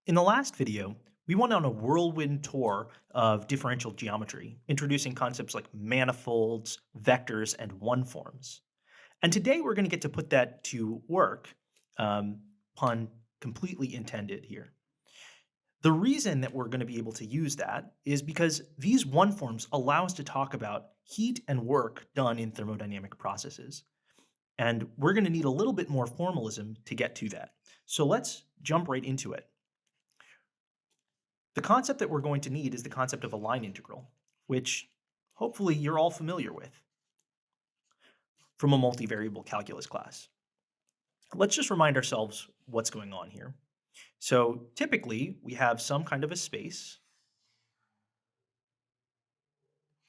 In the last video, we went on a whirlwind tour of differential geometry, introducing concepts like manifolds, vectors, and one-forms. And today we're going to get to put that to work, pun completely intended here. The reason that we're going to be able to use that is because these one-forms allow us to talk about heat and work done in thermodynamic processes. And we're going to need a little bit more formalism to get to that. So let's jump right into it. The concept that we're going to need is the concept of a line integral, which hopefully you're all familiar with from a multivariable calculus class. Let's just remind ourselves what's going on here. So typically, we have some kind of a space.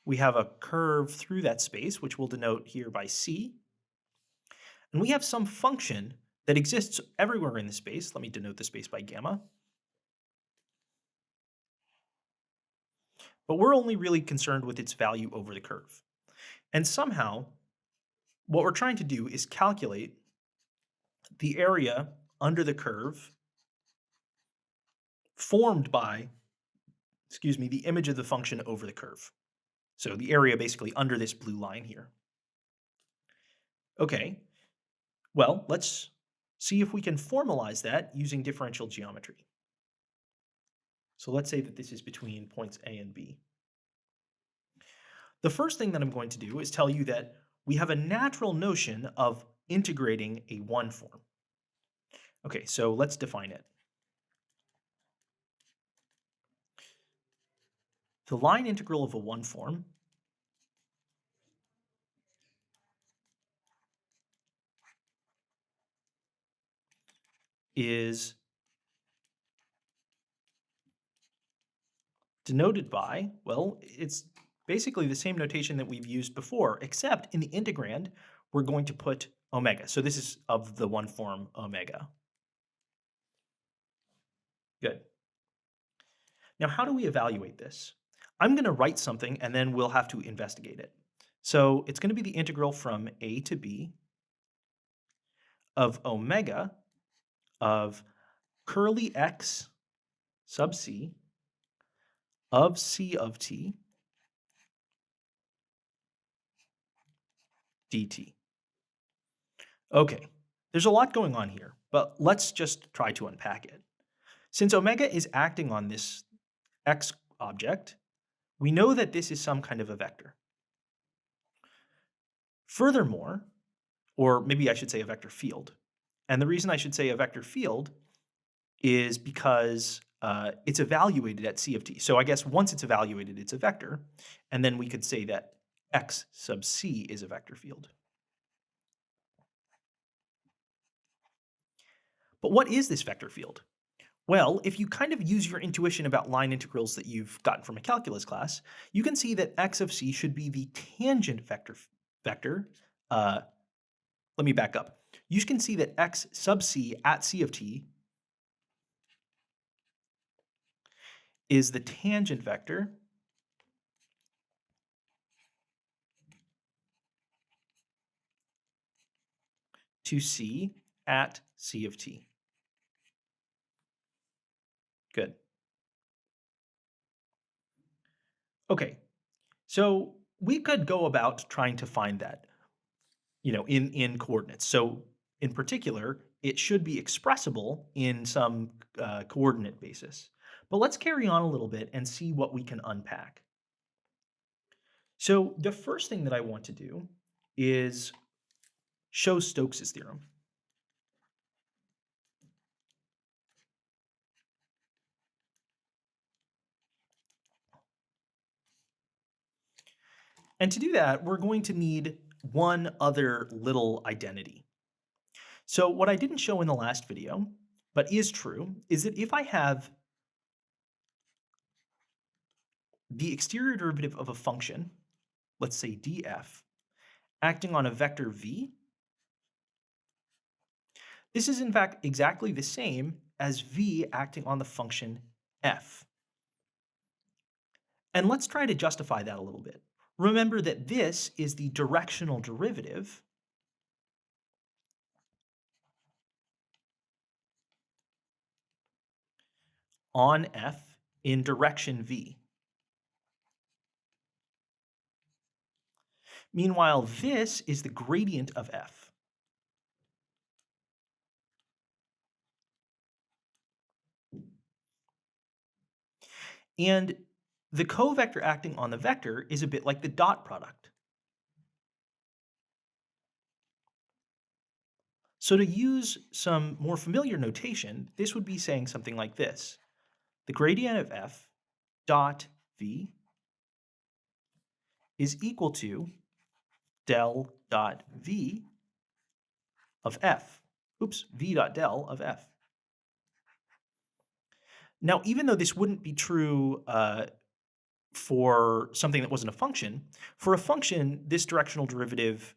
We have a curve through that space, which we'll denote here by C. And we have some function that exists everywhere in the space. Let me denote the space by gamma. But we're only really concerned with its value over the curve. And somehow, what we're trying to do is calculate the area under the curve formed by, the image of the function over the curve. So the area basically under this blue line here. Okay, well, let's see if we can formalize that using differential geometry. So let's say that this is between points A and B. The first thing that I'm going to do is tell you that we have a natural notion of integrating a one form. Okay, so let's define it. The line integral of a one form is denoted by, well, it's basically the same notation that we've used before, except in the integrand, we're going to put omega. So this is of the one form omega. Good. Now, how do we evaluate this? I'm going to write something and then we'll have to investigate it. So it's going to be the integral from a to b of omega of curly x sub c of c of t dt. Okay, there's a lot going on here, but let's just try to unpack it. Since omega is acting on this x object, we know that this is some kind of a vector. Furthermore, or maybe I should say a vector field. And the reason I should say a vector field is because it's evaluated at c of t. So I guess once it's evaluated, it's a vector. And then we could say that x sub c is a vector field. But what is this vector field? Well, if you kind of use your intuition about line integrals that you've gotten from a calculus class, you can see that x of c should be the tangent vector. Let me back up. You can see that x sub c at c of t is the tangent vector to c at c of t. Good. Okay, so we could go about trying to find that, in coordinates. So in particular, it should be expressible in some coordinate basis. But let's carry on a little bit and see what we can unpack. So the first thing that I want to do is show Stokes' theorem. And to do that, we're going to need one other little identity. So what I didn't show in the last video, but is true, is that if I have the exterior derivative of a function, let's say df, acting on a vector v, this is in fact exactly the same as v acting on the function f. And let's try to justify that a little bit. Remember that this is the directional derivative on F in direction V. Meanwhile, this is the gradient of F. And the covector acting on the vector is a bit like the dot product. So to use some more familiar notation, this would be saying something like this. The gradient of F dot V is equal to del dot V of F. Oops, V dot del of F. Now, even though this wouldn't be true for something that wasn't a function, for a function, this directional derivative,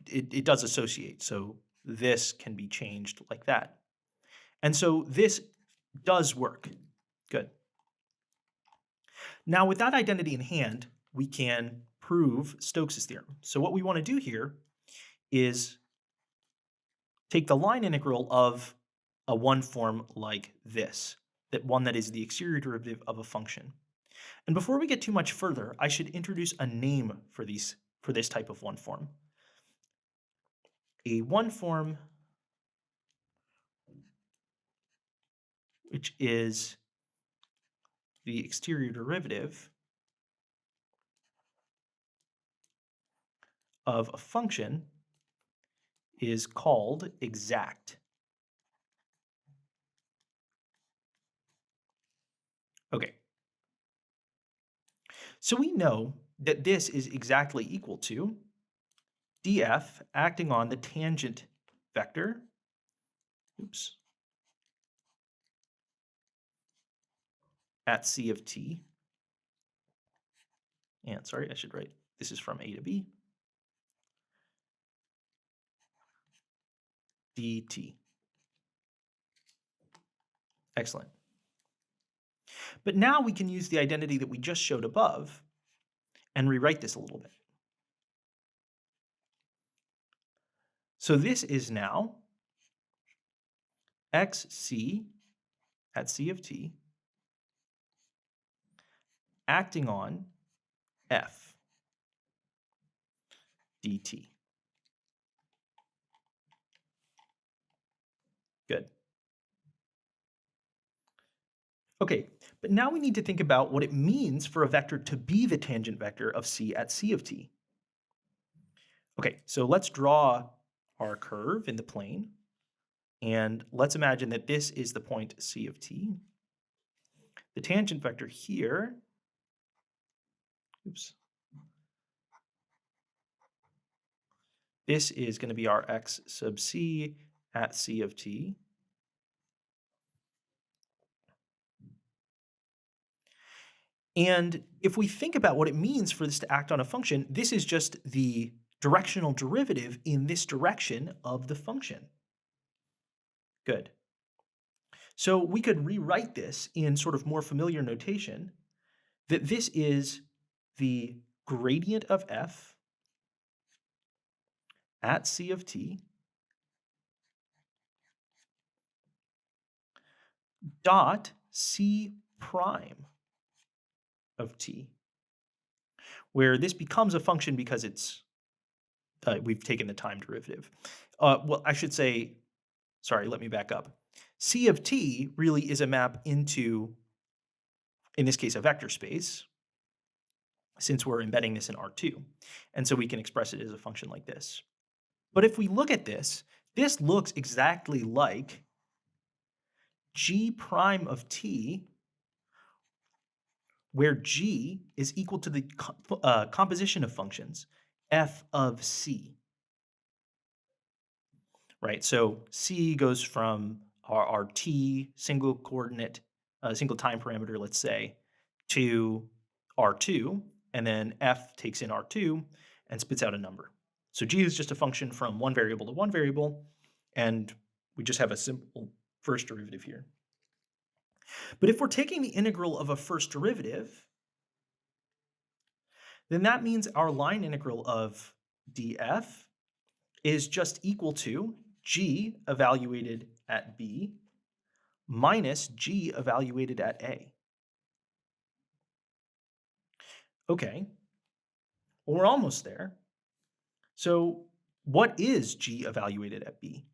it does associate. So this can be changed like that. And so this does work. Good. Now, with that identity in hand, we can prove Stokes' theorem. So what we want to do here is take the line integral of a one form like this, that one that is the exterior derivative of a function. And before we get too much further, I should introduce a name for this type of one form. A one form which is the exterior derivative of a function is called exact. Okay. So we know that this is exactly equal to df acting on the tangent vector, at C of t. And sorry, I should write, this is from A to B, dt. Excellent. But now we can use the identity that we just showed above and rewrite this a little bit. So this is now xc at C of t acting on f dt. Good. Okay, but now we need to think about what it means for a vector to be the tangent vector of C at C of t. Okay, so let's draw our curve in the plane, and let's imagine that this is the point C of t. The tangent vector here, this is going to be our x sub c at C of t. And if we think about what it means for this to act on a function, this is just the directional derivative in this direction of the function. Good. So we could rewrite this in sort of more familiar notation, that this is the gradient of f at C of t dot C prime of t, where this becomes a function because it's we've taken the time derivative. Well, I should say, sorry, let me back up. C of t really is a map into, in this case, a vector space, since we're embedding this in R2. And so we can express it as a function like this. But if we look at this, this looks exactly like g prime of t, where g is equal to the composition of functions, f of c. Right, so c goes from our t single coordinate, single time parameter, let's say, to R2, and then f takes in R2 and spits out a number. So g is just a function from one variable to one variable, and we just have a simple first derivative here. But if we're taking the integral of a first derivative, then that means our line integral of df is just equal to g evaluated at b minus g evaluated at A. Okay, well, we're almost there. So what is g evaluated at B?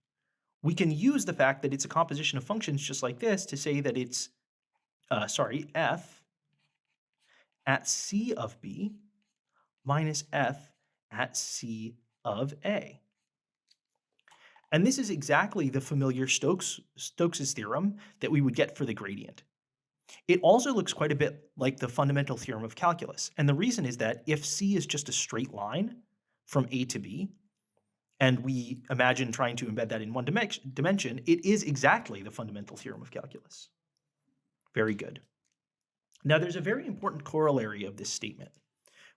We can use the fact that it's a composition of functions just like this to say that it's, f at C of B minus f at C of A. And this is exactly the familiar Stokes's theorem that we would get for the gradient. It also looks quite a bit like the fundamental theorem of calculus. And the reason is that if C is just a straight line from A to B, and we imagine trying to embed that in one dimension, it is exactly the fundamental theorem of calculus. Very good. Now, there's a very important corollary of this statement,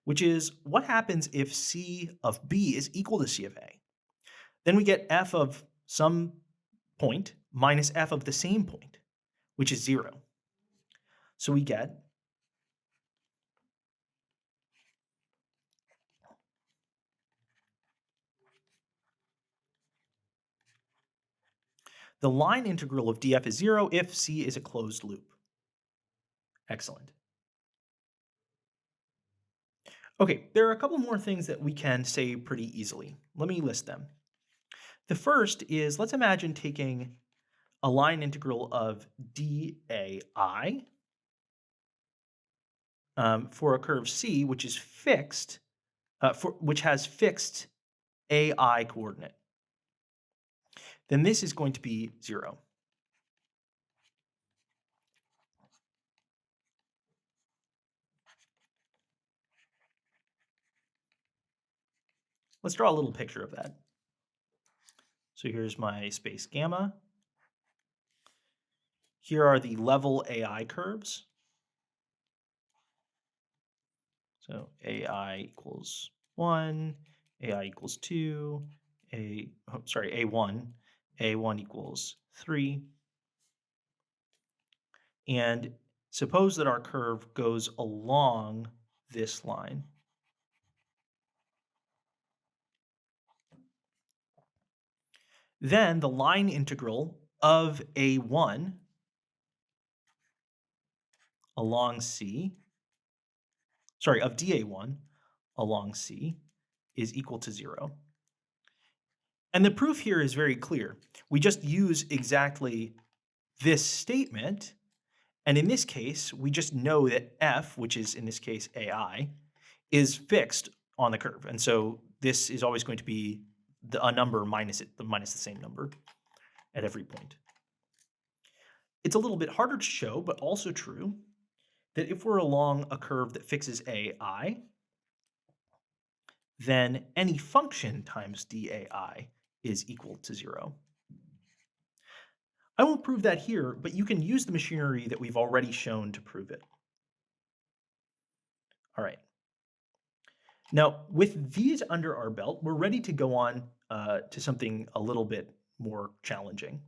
which is what happens if C of B is equal to C of A? Then we get f of some point minus f of the same point, which is 0. So we get the line integral of df is 0 if C is a closed loop. Excellent. Okay, there are a couple more things that we can say pretty easily. Let me list them. The first is, let's imagine taking a line integral of dAI for a curve C, which is fixed, which has fixed AI coordinate. Then this is going to be 0. Let's draw a little picture of that. So here's my space gamma. Here are the level AI curves. So AI equals 1, AI equals 2, A1, A1 equals 3. And suppose that our curve goes along this line. Then the line integral of A1 along C, of dA1 along C is equal to 0. And the proof here is very clear. We just use exactly this statement, and in this case, we just know that f, which is in this case AI, is fixed on the curve. And so this is always going to be a number minus the same number at every point. It's a little bit harder to show, but also true, that if we're along a curve that fixes AI, then any function times dAI is equal to 0. I won't prove that here, but you can use the machinery that we've already shown to prove it. All right. Now, with these under our belt, we're ready to go on to something a little bit more challenging.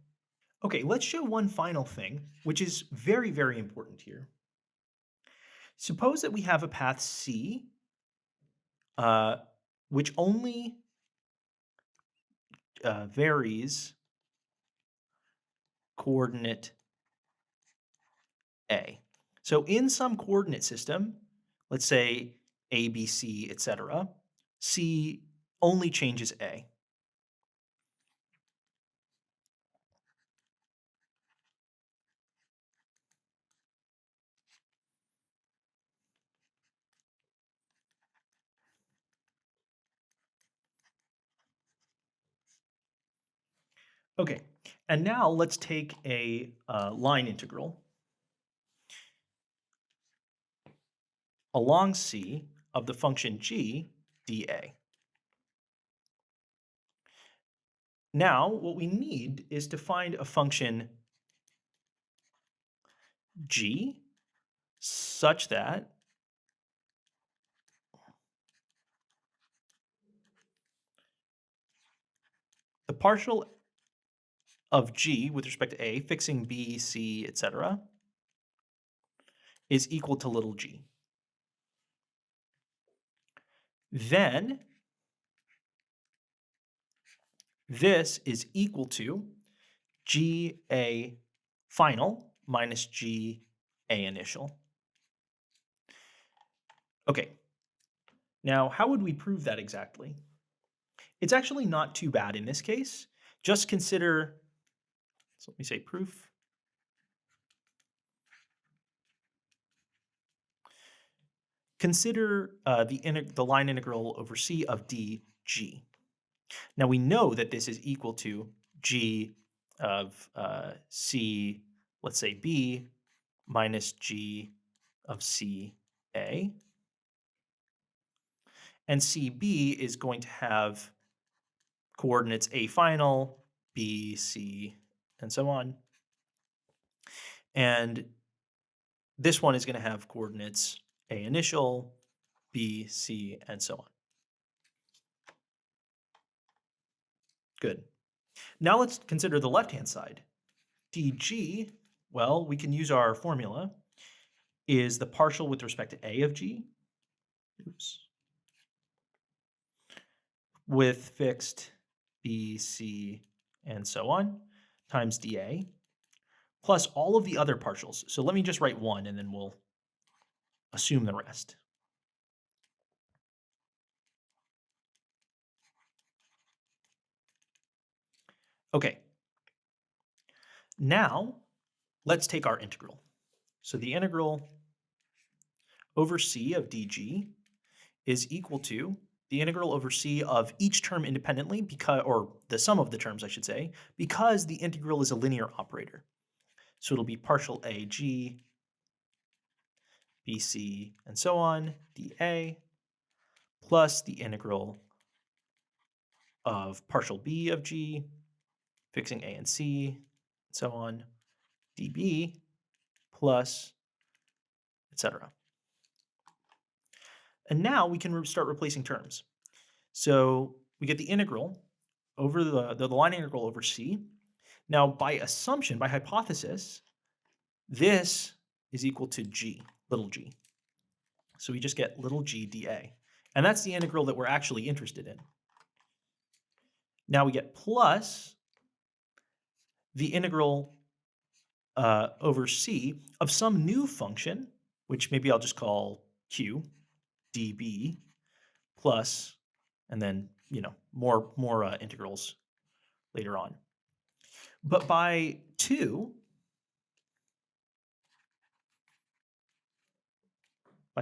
Okay, let's show one final thing, which is very, very important here. Suppose that we have a path C, which only varies coordinate A. So in some coordinate system, let's say A, B, C, etc., C only changes A. Okay, and now let's take a line integral along C of the function g dA. Now, what we need is to find a function g such that the partial of g with respect to a, fixing b, c, etc., is equal to little g. Then this is equal to GA final minus g a initial. Okay, now how would we prove that exactly? It's actually not too bad in this case. Just consider, so let me say proof. Consider the line integral over c of dg. Now we know that this is equal to g of c, let's say b, minus g of c a. And cb is going to have coordinates a final, b, c, and so on. And this one is going to have coordinates a initial, b, c, and so on. Good. Now let's consider the left-hand side. dg, well, we can use our formula, is the partial with respect to a of g, with fixed b, c, and so on, times dA, plus all of the other partials. So let me just write one, and then we'll assume the rest. Okay. Now, let's take our integral. So the integral over c of dg is equal to the integral over c of each term independently, because, or the sum of the terms, I should say, because the integral is a linear operator. So it'll be partial ag, bc, and so on, dA, plus the integral of partial b of g, fixing a and c, and so on, db, plus, etc. And now we can start replacing terms. So we get the integral over the line integral over c. Now, by assumption, by hypothesis, this is equal to g, little g. So we just get little g dA. And that's the integral that we're actually interested in. Now we get plus the integral over c of some new function, which maybe I'll just call q, dB, plus, and then, more integrals later on. But by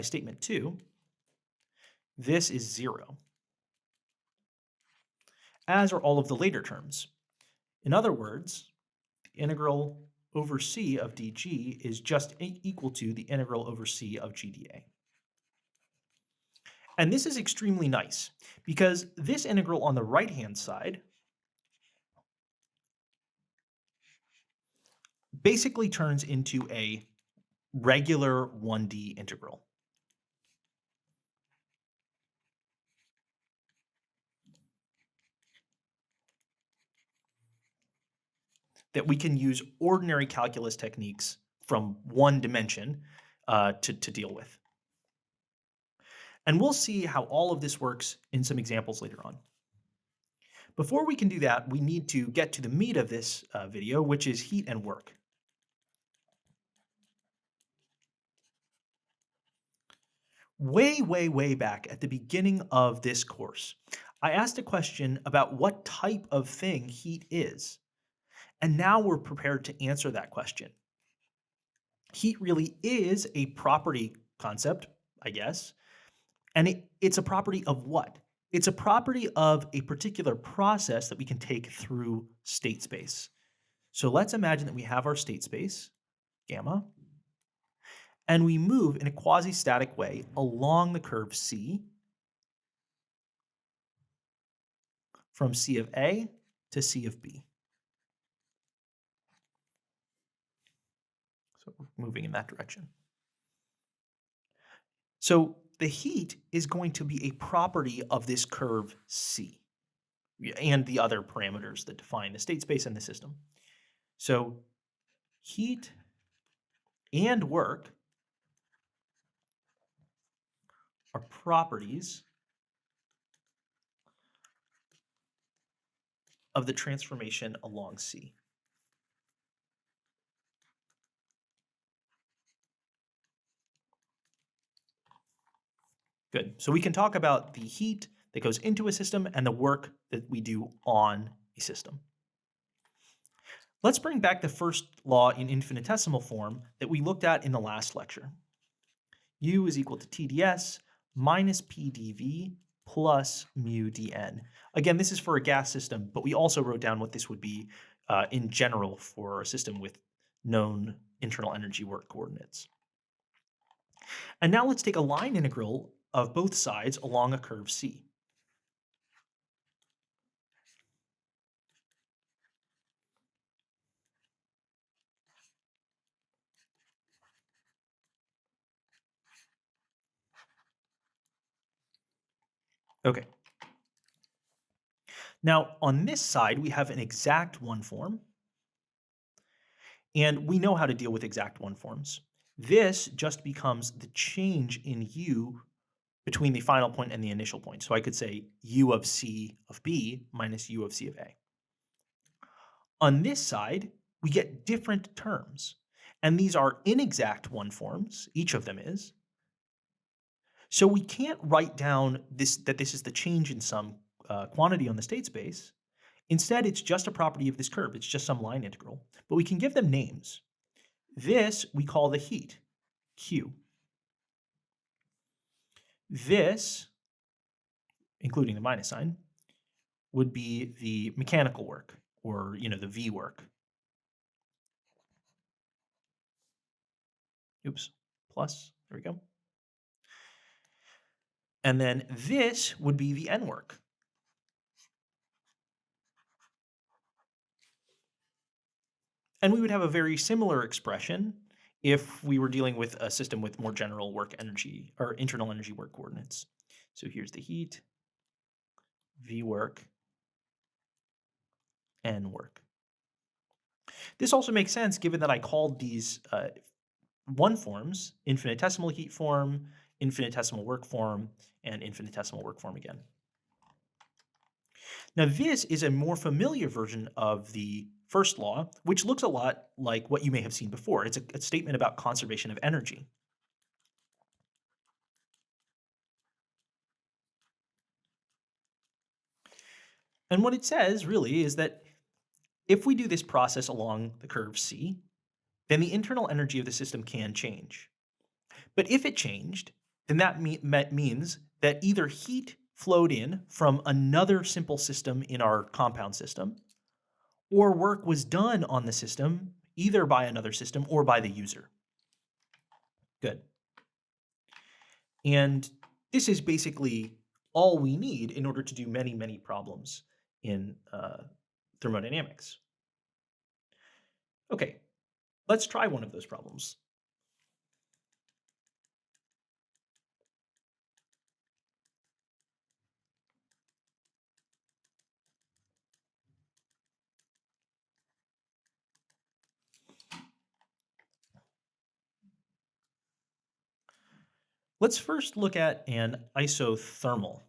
statement 2, this is 0, as are all of the later terms. In other words, the integral over c of dg is just equal to the integral over c of gdA. And this is extremely nice because this integral on the right-hand side basically turns into a regular 1D integral. That we can use ordinary calculus techniques from one dimension to deal with. And we'll see how all of this works in some examples later on. Before we can do that, we need to get to the meat of this video, which is heat and work. Way, way, way back at the beginning of this course, I asked a question about what type of thing heat is. And now we're prepared to answer that question. Heat really is a property concept, I guess. And it's a property of what? It's a property of a particular process that we can take through state space. So let's imagine that we have our state space, gamma, and we move in a quasi-static way along the curve C from C of A to C of B. So we're moving in that direction. So the heat is going to be a property of this curve C and the other parameters that define the state space and the system. So heat and work are properties of the transformation along C. Good. So we can talk about the heat that goes into a system and the work that we do on a system. Let's bring back the first law in infinitesimal form that we looked at in the last lecture. U is equal to TdS minus PdV plus mu dN. Again, this is for a gas system, but we also wrote down what this would be in general for a system with known internal energy work coordinates. And now let's take a line integral of both sides along a curve C. Okay. Now, on this side, we have an exact one form, and we know how to deal with exact one forms. This just becomes the change in U between the final point and the initial point. So I could say U of C of B minus U of C of A. On this side, we get different terms, and these are inexact one forms, each of them is. So we can't write down that this is the change in some quantity on the state space. Instead, it's just a property of this curve. It's just some line integral. But we can give them names. This we call the heat, Q. This, including the minus sign, would be the mechanical work, or the V work. Oops, plus, there we go. And then this would be the N work. And we would have a very similar expression if we were dealing with a system with more general work energy or internal energy work coordinates. So here's the heat, V work, N work. This also makes sense given that I called these one forms, infinitesimal heat form, infinitesimal work form, and infinitesimal work form again. Now this is a more familiar version of the first law, which looks a lot like what you may have seen before. It's a statement about conservation of energy. And what it says really is that if we do this process along the curve C, then the internal energy of the system can change. But if it changed, then that means that either heat flowed in from another simple system in our compound system, or work was done on the system either by another system or by the user. Good. And this is basically all we need in order to do many, many problems in thermodynamics. Okay, let's try one of those problems. Let's first look at an isothermal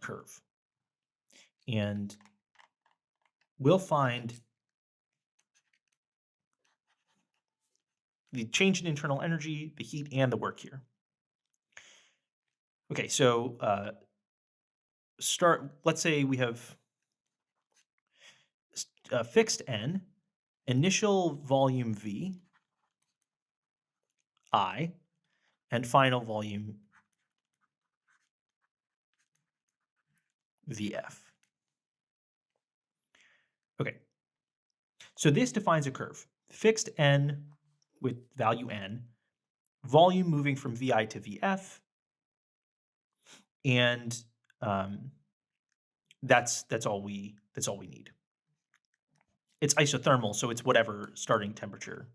curve. And we'll find the change in internal energy, the heat, and the work here. Okay, so let's say we have fixed N, initial volume V, I, and final volume Vf. Okay, so this defines a curve. Fixed N with value N, volume moving from Vi to Vf, and that's all we need. It's isothermal, so it's whatever starting temperature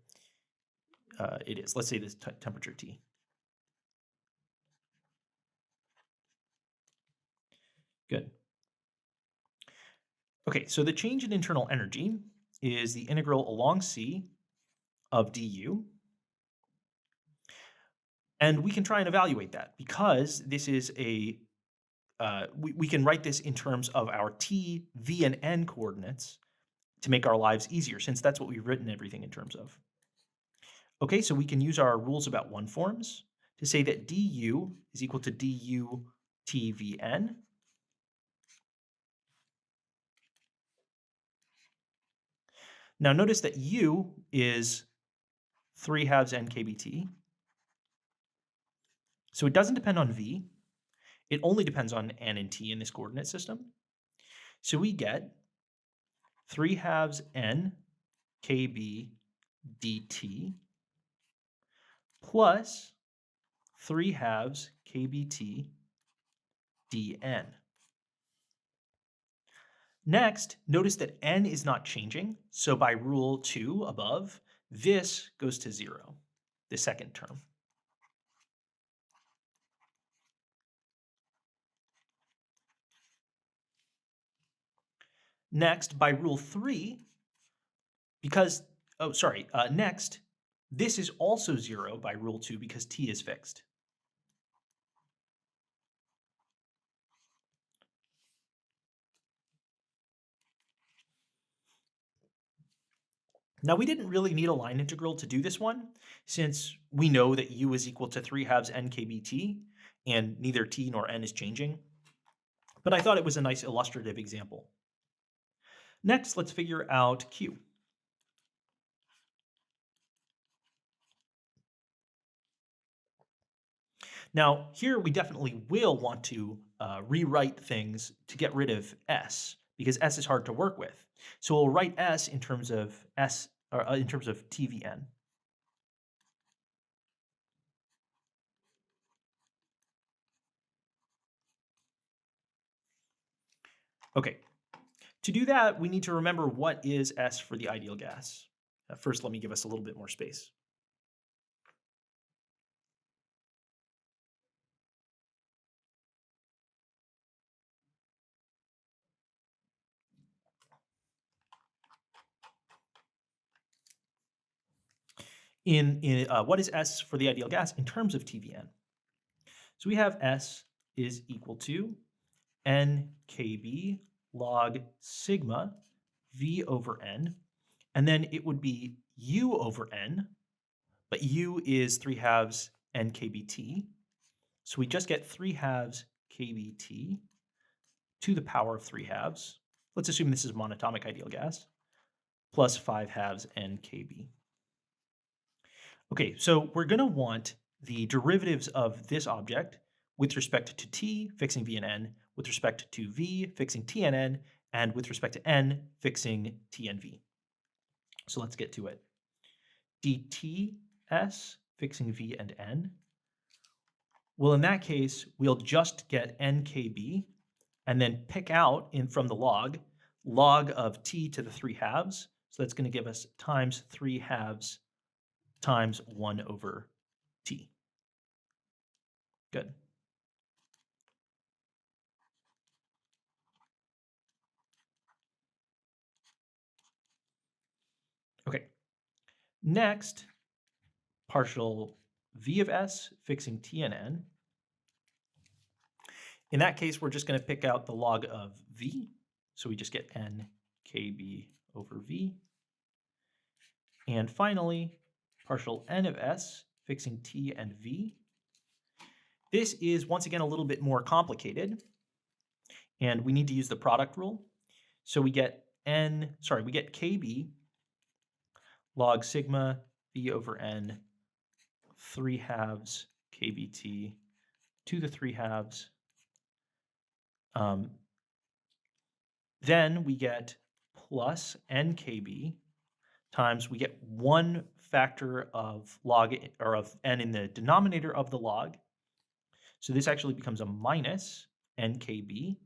it is. Let's say this temperature T. Good. Okay, so the change in internal energy is the integral along C of du. And we can try and evaluate that because this is we can write this in terms of our T, V, and N coordinates to make our lives easier, since that's what we've written everything in terms of. Okay, so we can use our rules about one forms to say that du is equal to du tvn. Now notice that u is 3 halves n kbt. So it doesn't depend on v. It only depends on n and t in this coordinate system. So we get 3 halves n kb dt plus 3 halves kbt dn. Next, notice that n is not changing. So by rule 2 above, this goes to 0, the second term. Next, by rule 3, next, this is also 0 by rule 2 because t is fixed. Now, we didn't really need a line integral to do this one, since we know that u is equal to 3 halves n kbt, and neither t nor n is changing. But I thought it was a nice illustrative example. Next, let's figure out q. Now, here we definitely will want to rewrite things to get rid of s, because s is hard to work with. So we'll write s in terms of tvn. Okay, to do that, we need to remember what is s for the ideal gas. First, let me give us a little bit more space. What is S for the ideal gas in terms of TVN? So we have S is equal to NKB log sigma V over N, and then it would be U over N, but U is 3 halves NKBT. So we just get 3 halves KBT to the power of 3 halves. Let's assume this is monatomic ideal gas, plus 5 halves NKB. Okay, so we're going to want the derivatives of this object with respect to t, fixing v and n, with respect to v, fixing t and n, and with respect to n, fixing t and v. So let's get to it. dts, fixing v and n. Well, in that case, we'll just get nkb, and then pick out from the log of t to the 3 halves. So that's going to give us times 3 halves times 1 over t. Good. Okay. Next, partial v of s fixing t and n. In that case, we're just going to pick out the log of v. So we just get n kb over v. And finally, partial n of s fixing t and v. This is, once again, a little bit more complicated, and we need to use the product rule. So we get kb log sigma v over n 3 halves kbt to the 3 halves. Then we get plus nkb times, we get 1 factor of log, or of n in the denominator of the log. So this actually becomes a minus nkb,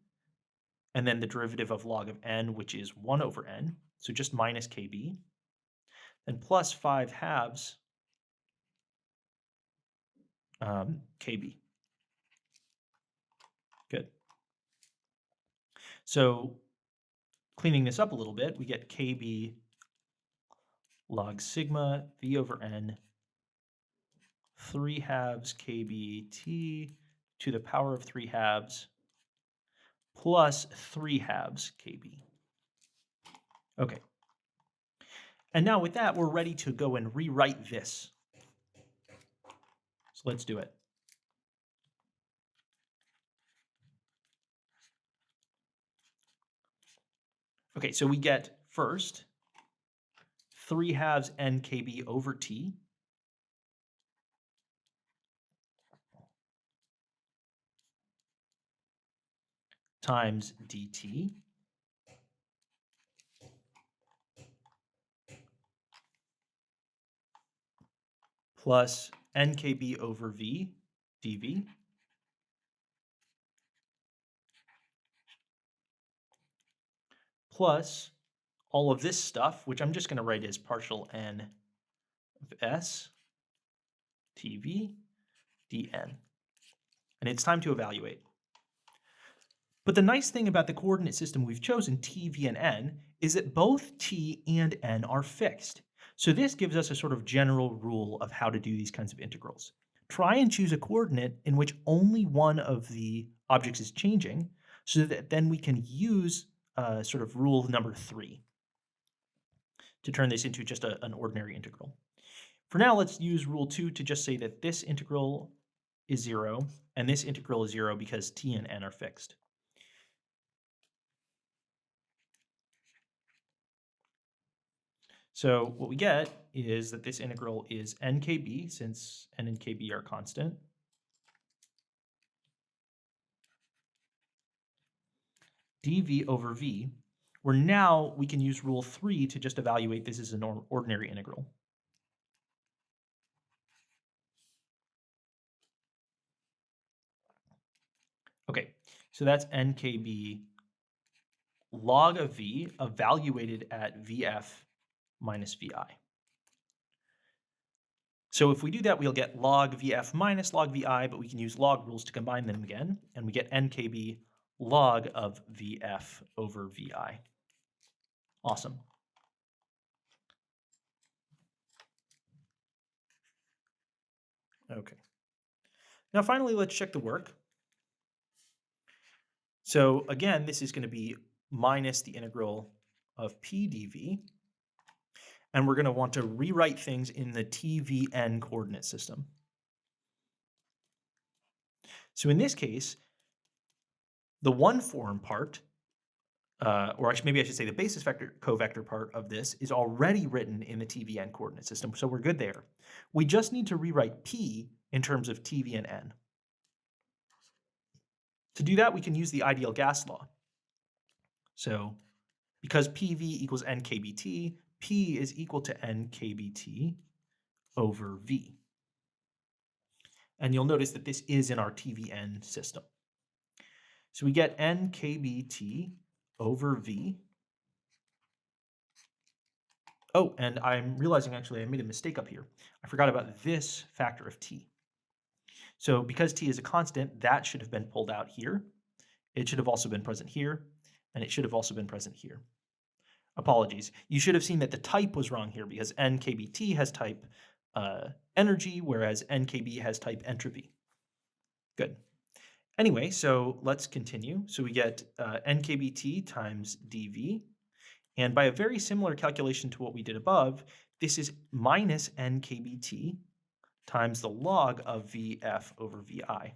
and then the derivative of log of n, which is 1 over n, so just minus kb, then plus 5 halves kb. Good. So cleaning this up a little bit, we get kb log sigma v over n 3 halves kbt to the power of 3 halves plus 3 halves kb. Okay. And now with that, we're ready to go and rewrite this So let's do it. Okay, so we get first 3/2 nkb over t times dt plus nkb over v dv plus all of this stuff, which I'm just going to write as partial n of s tv dn. And it's time to evaluate. But the nice thing about the coordinate system we've chosen, t, v, and n, is that both t and n are fixed. So this gives us a sort of general rule of how to do these kinds of integrals. Try and choose a coordinate in which only one of the objects is changing, so that then we can use sort of rule number 3 to turn this into just an ordinary integral. For now, let's use rule 2 to just say that this integral is 0, and this integral is 0 because t and n are fixed. So what we get is that this integral is nkb, since n and kb are constant, dv over v, where now we can use rule 3 to just evaluate this as an ordinary integral. Okay, so that's nkb log of v evaluated at vf minus vi. So if we do that, we'll get log vf minus log vi, but we can use log rules to combine them again, and we get nkb log of vf over vi. Awesome. Okay. Now finally, let's check the work. So again, this is going to be minus the integral of p dv, and we're going to want to rewrite things in the tvn coordinate system. So in this case, the one form part, or actually maybe I should say the basis vector covector part of this is already written in the tvn coordinate system, so we're good there. We just need to rewrite p in terms of tv and n. To do that, we can use the ideal gas law. So because PV equals nkBT, P is equal to nkBT over V. And you'll notice that this is in our TVN system. So we get nkBT over V. Oh, and I'm realizing actually I made a mistake up here. I forgot about this factor of T. So because T is a constant, that should have been pulled out here. It should have also been present here, and it should have also been present here. Apologies. You should have seen that the type was wrong here because nkBT has type energy, whereas nkB has type entropy. Good. Anyway, so let's continue. So we get nkBT times dV. And by a very similar calculation to what we did above, this is minus nkBT times the log of Vf over Vi.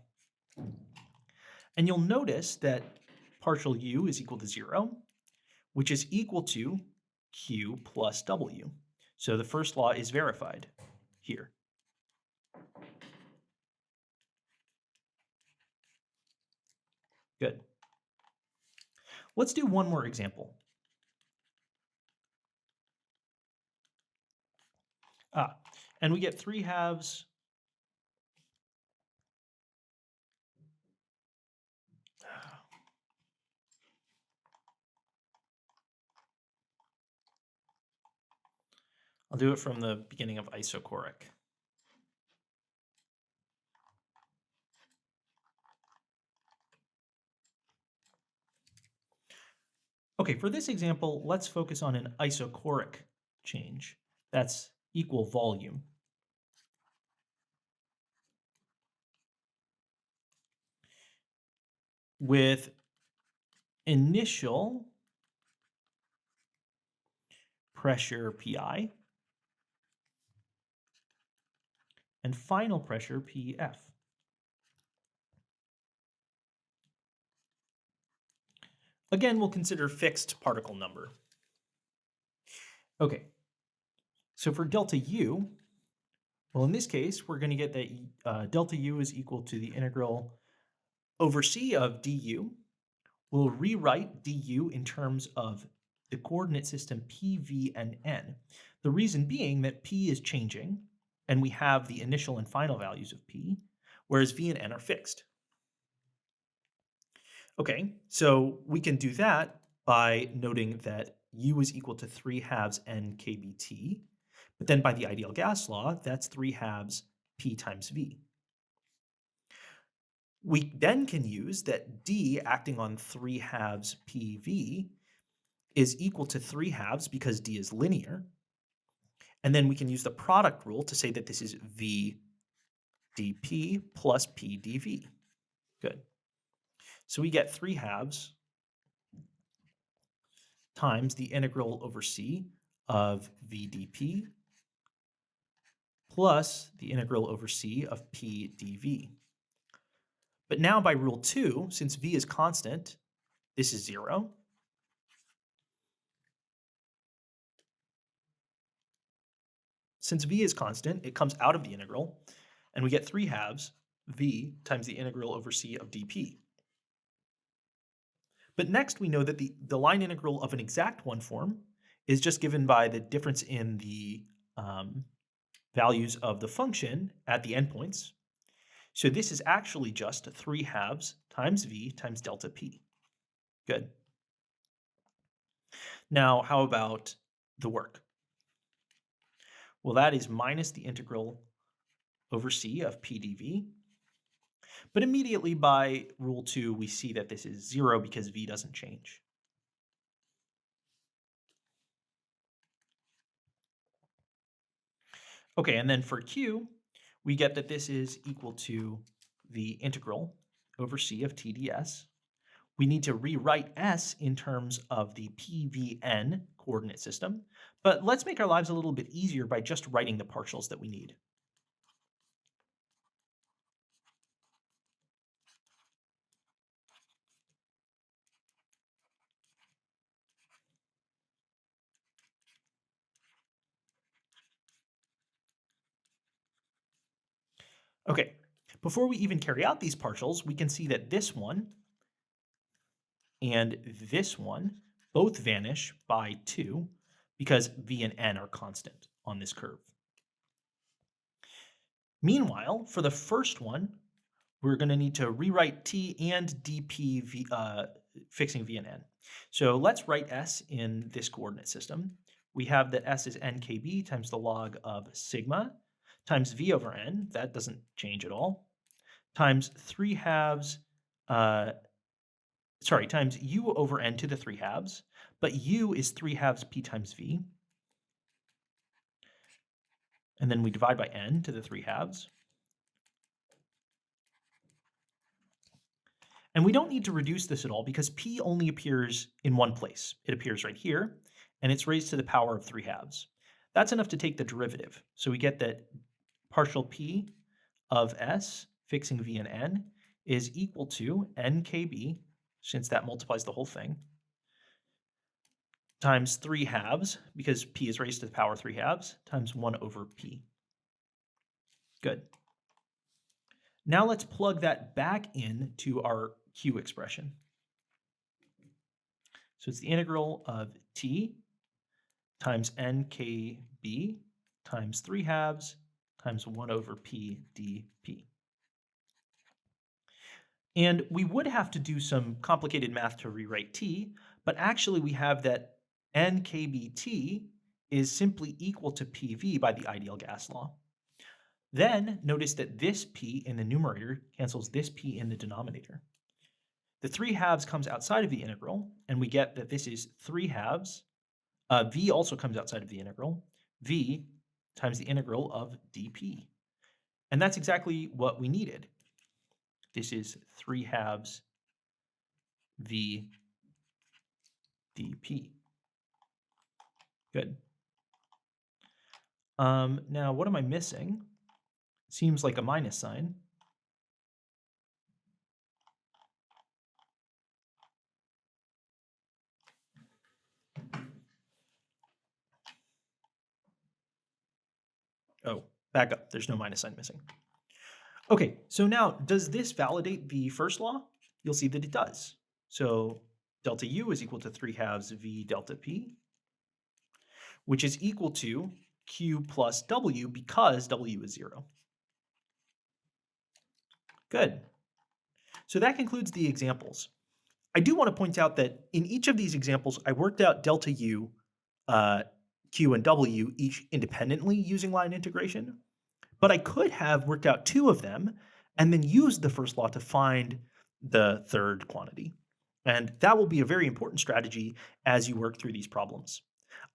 And you'll notice that partial u is equal to 0, which is equal to Q plus W. So the first law is verified here. Good. Let's do one more example. And we get 3/2. I'll do it from the beginning of isochoric. Okay, for this example, let's focus on an isochoric change. That's equal volume. With initial pressure Pi and final pressure PF. Again, we'll consider fixed particle number. Okay, so for delta U, well, in this case, we're going to get that delta U is equal to the integral over C of du. We'll rewrite du in terms of the coordinate system P, V, and N. The reason being that P is changing, and we have the initial and final values of P, whereas V and N are fixed. Okay, so we can do that by noting that U is equal to 3/2 N kBT, but then by the ideal gas law, that's 3/2 P times V. We then can use that D acting on 3/2 PV is equal to 3/2 because D is linear. And then we can use the product rule to say that this is V dP plus P dV. Good. So we get 3/2 times the integral over C of V dP plus the integral over C of P dV. But now by rule 2, since V is constant, this is 0. Since V is constant, it comes out of the integral, and we get 3/2 V times the integral over C of dP. But next we know that the line integral of an exact one form is just given by the difference in the values of the function at the endpoints. So this is actually just 3/2 times V times delta P. Good. Now, how about the work? Well, that is minus the integral over C of P dV. But immediately by rule 2, we see that this is 0 because V doesn't change. Okay, and then for Q, we get that this is equal to the integral over C of TdS. We need to rewrite S in terms of the PVN coordinate system, but let's make our lives a little bit easier by just writing the partials that we need. Okay, before we even carry out these partials, we can see that this one and this one both vanish by 2 because V and N are constant on this curve. Meanwhile, for the first one, we're going to need to rewrite T and dP fixing V and N. So let's write S in this coordinate system. We have that S is NKB times the log of sigma times V over N, that doesn't change at all, times 3/2, times U over N to the 3/2, but U is 3/2 P times V. And then we divide by N to the 3/2. And we don't need to reduce this at all because P only appears in one place. It appears right here, and it's raised to the power of 3/2. That's enough to take the derivative. So we get that partial P of S, fixing V and N, is equal to NKB, since that multiplies the whole thing, times 3/2, because P is raised to the power 3/2, times 1 over P. Good. Now let's plug that back into our Q expression. So it's the integral of T times NKB times 3/2 times 1 over P dP. And we would have to do some complicated math to rewrite T, but actually we have that NKBT is simply equal to PV by the ideal gas law. Then notice that this P in the numerator cancels this P in the denominator. The 3/2 comes outside of the integral, and we get that this is 3/2. V also comes outside of the integral. V times the integral of dP. And that's exactly what we needed. This is 3/2 V dP. Good. Now, what am I missing? Seems like a minus sign. Oh, back up. There's no minus sign missing. Okay, so now does this validate the first law? You'll see that it does. So delta U is equal to 3 halves V delta P, which is equal to Q plus W because W is 0. Good. So that concludes the examples. I do want to point out that in each of these examples, I worked out delta U, Q, and W each independently using line integration. But I could have worked out two of them and then used the first law to find the third quantity. And that will be a very important strategy as you work through these problems.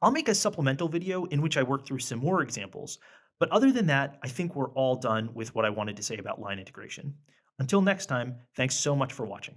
I'll make a supplemental video in which I work through some more examples, but other than that, I think we're all done with what I wanted to say about line integration. Until next time, thanks so much for watching.